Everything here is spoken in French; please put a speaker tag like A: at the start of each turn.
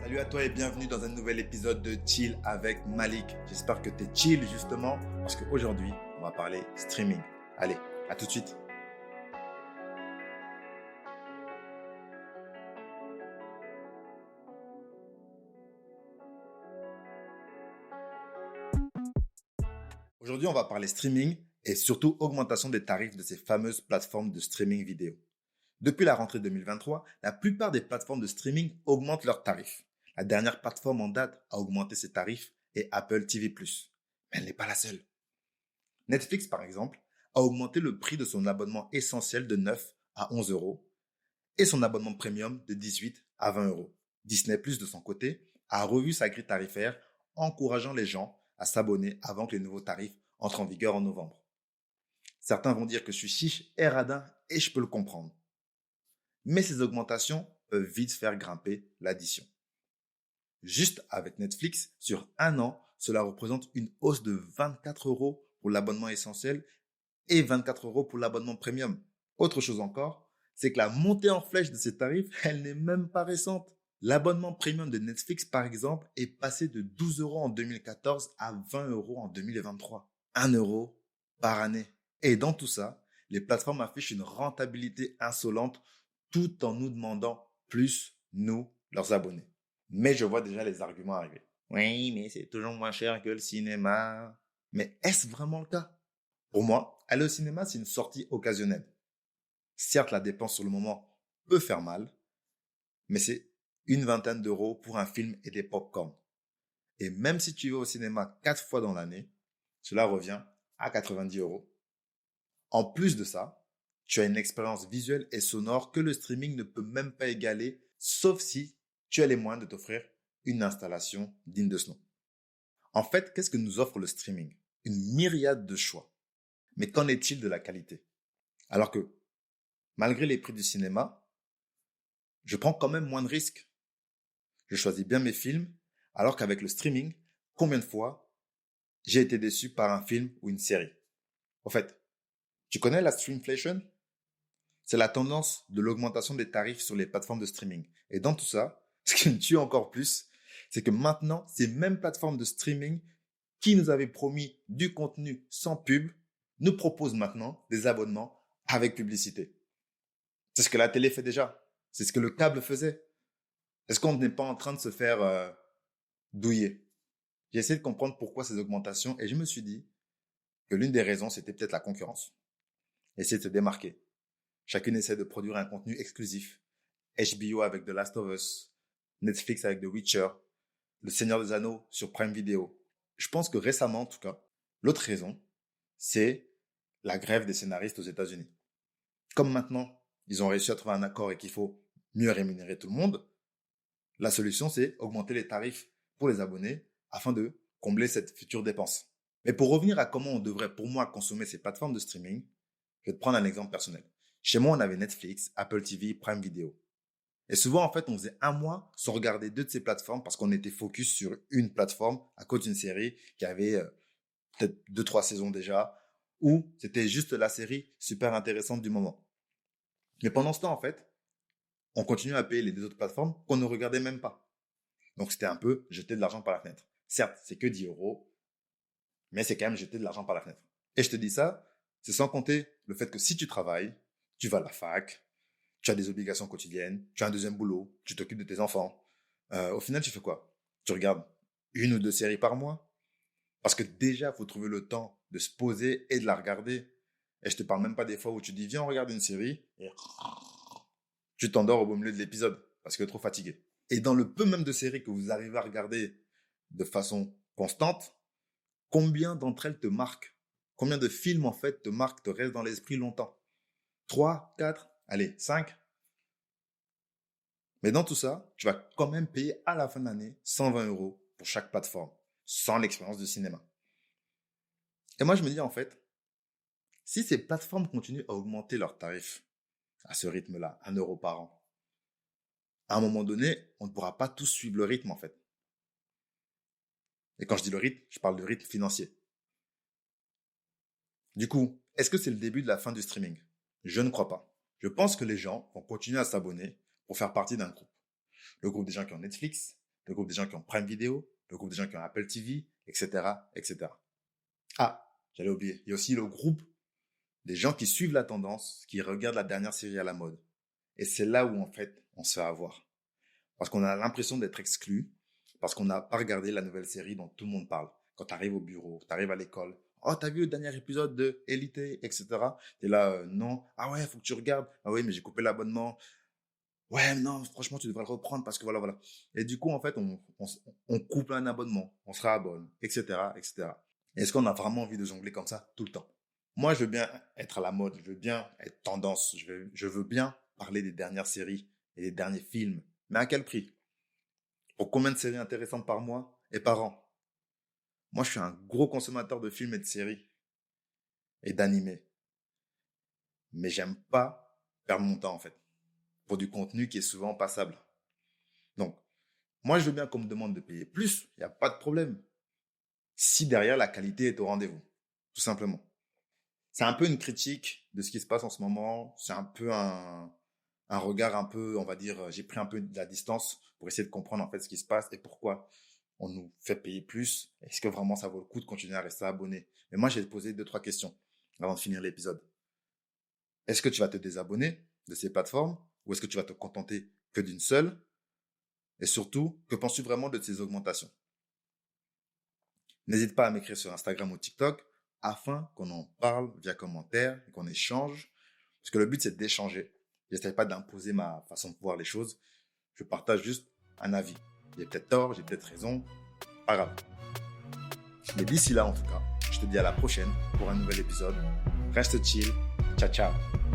A: Salut à toi et bienvenue dans un nouvel épisode de Chill avec Malik. J'espère que tu es chill justement parce qu'aujourd'hui, on va parler streaming. Allez, à tout de suite. Aujourd'hui, on va parler streaming et surtout augmentation des tarifs de ces fameuses plateformes de streaming vidéo. Depuis la rentrée 2023, la plupart des plateformes de streaming augmentent leurs tarifs. La dernière plateforme en date à augmenter ses tarifs est Apple TV+. Mais elle n'est pas la seule. Netflix, par exemple, a augmenté le prix de son abonnement essentiel de 9 à 11 euros et son abonnement premium de 18 à 20 euros. Disney+, de son côté, a revu sa grille tarifaire, encourageant les gens à s'abonner avant que les nouveaux tarifs entrent en vigueur en novembre. Certains vont dire que je suis chiche et radin et je peux le comprendre. Mais ces augmentations peuvent vite faire grimper l'addition. Juste avec Netflix, sur un an, cela représente une hausse de 24 euros pour l'abonnement essentiel et 24 euros pour l'abonnement premium. Autre chose encore, c'est que la montée en flèche de ces tarifs, elle n'est même pas récente. L'abonnement premium de Netflix, par exemple, est passé de 12 euros en 2014 à 20 euros en 2023. 1 euro par année. Et dans tout ça, les plateformes affichent une rentabilité insolente tout en nous demandant plus, nous, leurs abonnés. Mais je vois déjà les arguments arriver. Oui, mais c'est toujours moins cher que le cinéma. Mais est-ce vraiment le cas? Pour moi, aller au cinéma, c'est une sortie occasionnelle. Certes, la dépense sur le moment peut faire mal, mais c'est une vingtaine d'euros pour un film et des pop-corn. Et même si tu vas au cinéma 4 fois dans l'année, cela revient à 90 euros. En plus de ça, tu as une expérience visuelle et sonore que le streaming ne peut même pas égaler, sauf si tu as les moyens de t'offrir une installation digne de ce nom. En fait, qu'est-ce que nous offre le streaming? Une myriade de choix. Mais qu'en est-il de la qualité? Alors que, malgré les prix du cinéma, je prends quand même moins de risques. Je choisis bien mes films, alors qu'avec le streaming, combien de fois j'ai été déçu par un film ou une série? Au fait, tu connais la streamflation? C'est la tendance de l'augmentation des tarifs sur les plateformes de streaming. Et dans tout ça, ce qui me tue encore plus, c'est que maintenant, ces mêmes plateformes de streaming qui nous avaient promis du contenu sans pub nous proposent maintenant des abonnements avec publicité. C'est ce que la télé fait déjà. C'est ce que le câble faisait. Est-ce qu'on n'est pas en train de se faire douiller? J'ai essayé de comprendre pourquoi ces augmentations et je me suis dit que l'une des raisons, c'était peut-être la concurrence. Essayer de se démarquer. Chacune essaie de produire un contenu exclusif. HBO avec The Last of Us, Netflix avec The Witcher, Le Seigneur des Anneaux sur Prime Video. Je pense que récemment, en tout cas, l'autre raison, c'est la grève des scénaristes aux États-Unis. Comme maintenant, ils ont réussi à trouver un accord et qu'il faut mieux rémunérer tout le monde, la solution, c'est augmenter les tarifs pour les abonnés afin de combler cette future dépense. Mais pour revenir à comment on devrait, pour moi, consommer ces plateformes de streaming, je vais te prendre un exemple personnel. Chez moi, on avait Netflix, Apple TV, Prime Video. Et souvent, en fait, on faisait un mois sans regarder deux de ces plateformes parce qu'on était focus sur une plateforme à cause d'une série qui avait peut-être 2-3 saisons déjà, ou c'était juste la série super intéressante du moment. Mais pendant ce temps, en fait, on continuait à payer les deux autres plateformes qu'on ne regardait même pas. Donc, c'était un peu jeter de l'argent par la fenêtre. Certes, c'est que 10 euros, mais c'est quand même jeter de l'argent par la fenêtre. Et je te dis ça, c'est sans compter le fait que si tu travailles, tu vas à la fac, tu as des obligations quotidiennes, tu as un deuxième boulot, tu t'occupes de tes enfants. Au final, tu fais quoi? Tu regardes une ou deux séries par mois? Parce que déjà, il faut trouver le temps de se poser et de la regarder. Et je te parle même pas des fois où tu dis, viens, on regarde une série, et tu t'endors au beau milieu de l'épisode parce que tu es trop fatigué. Et dans le peu même de séries que vous arrivez à regarder de façon constante, combien d'entre elles te marquent? Combien de films, en fait, te marquent, te restent dans l'esprit longtemps? 3, 4, allez, 5. Mais dans tout ça, tu vas quand même payer à la fin de l'année 120 euros pour chaque plateforme, sans l'expérience de cinéma. Et moi, je me dis en fait, si ces plateformes continuent à augmenter leurs tarifs à ce rythme-là, 1 euro par an, à un moment donné, on ne pourra pas tous suivre le rythme en fait. Et quand je dis le rythme, je parle de rythme financier. Du coup, est-ce que c'est le début de la fin du streaming? Je ne crois pas. Je pense que les gens vont continuer à s'abonner pour faire partie d'un groupe. Le groupe des gens qui ont Netflix, le groupe des gens qui ont Prime Video, le groupe des gens qui ont Apple TV, etc., etc. Ah, j'allais oublier. Il y a aussi le groupe des gens qui suivent la tendance, qui regardent la dernière série à la mode. Et c'est là où, en fait, on se fait avoir. Parce qu'on a l'impression d'être exclu, parce qu'on n'a pas regardé la nouvelle série dont tout le monde parle. Quand tu arrives au bureau, tu arrives à l'école. Oh, t'as vu le dernier épisode de Élite, etc. T'es là, non. Ah ouais, faut que tu regardes. Ah oui, mais j'ai coupé l'abonnement. Ouais, non, franchement, tu devrais le reprendre parce que voilà, voilà. Et du coup, en fait, on coupe un abonnement, on se réabonne, etc., etc. Est-ce qu'on a vraiment envie de jongler comme ça tout le temps? Moi, je veux bien être à la mode, je veux bien être tendance, je veux bien parler des dernières séries et des derniers films. Mais à quel prix? Pour combien de séries intéressantes par mois et par an? Moi, je suis un gros consommateur de films et de séries et d'animés. Mais j'aime pas perdre mon temps, en fait, pour du contenu qui est souvent passable. Donc, moi, je veux bien qu'on me demande de payer plus, il n'y a pas de problème. Si derrière, la qualité est au rendez-vous, tout simplement. C'est un peu une critique de ce qui se passe en ce moment. C'est un peu un regard un peu, on va dire, j'ai pris un peu de la distance pour essayer de comprendre en fait ce qui se passe et pourquoi on nous fait payer plus. Est-ce que vraiment ça vaut le coup de continuer à rester abonné? Mais moi, j'ai posé 2, 3 questions avant de finir l'épisode. Est-ce que tu vas te désabonner de ces plateformes ou est-ce que tu vas te contenter que d'une seule? Et surtout, que penses-tu vraiment de ces augmentations? N'hésite pas à m'écrire sur Instagram ou TikTok afin qu'on en parle via commentaire et qu'on échange. Parce que le but, c'est d'échanger. J'essaie pas d'imposer ma façon de voir les choses. Je partage juste un avis. J'ai peut-être tort, j'ai peut-être raison. Pas grave. Mais d'ici là, en tout cas, je te dis à la prochaine pour un nouvel épisode. Reste chill. Ciao, ciao.